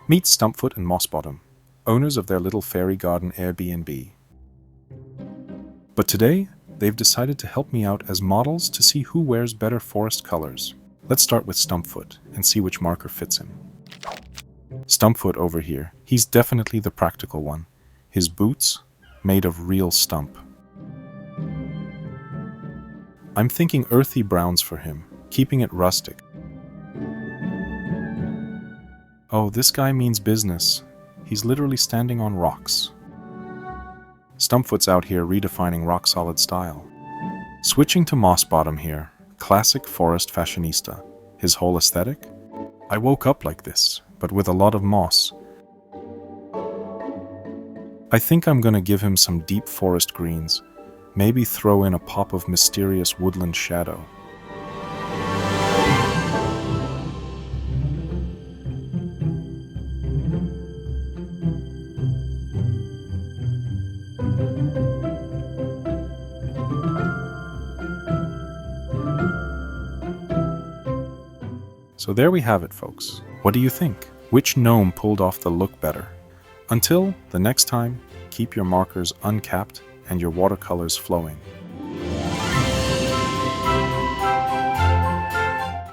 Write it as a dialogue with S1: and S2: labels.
S1: Meet Stumpfoot and Mossbottom, owners of their little fairy garden Airbnb. But today, they've decided to help me out as models to see who wears better forest colors. Let's start with Stumpfoot and see which marker fits him. Stumpfoot over here, he's definitely the practical one. His boots, made of real stump. I'm thinking earthy browns for him, keeping it rustic. Oh, this guy means business. He's literally standing on rocks. Stumpfoot's out here redefining rock-solid style. Switching to Mossbottom here, classic forest fashionista. His whole aesthetic? I woke up like this, but with a lot of moss. I think I'm gonna give him some deep forest greens, maybe throw in a pop of mysterious woodland shadow. So there we have it, folks. What do you think? Which gnome pulled off the look better? Until the next time, keep your markers uncapped and your watercolors flowing.